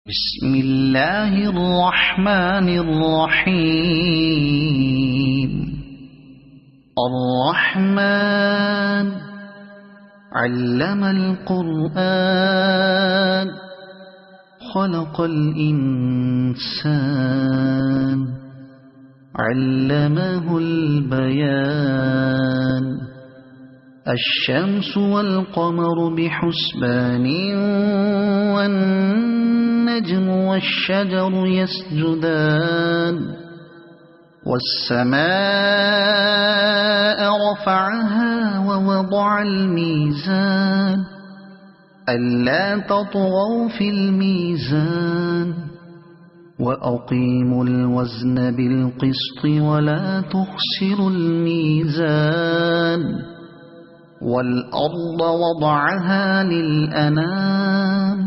بسم الله الرحمن الرحيم. الرحمن علم القرآن خلق الإنسان علمه البيان. الشمس والقمر بحسبان والنجم والشجر يسجدان. والسماء رفعها ووضع الميزان ألا تطغوا في الميزان وأقيموا الوزن بالقسط ولا تخسروا الميزان. والأرض وضعها للأنام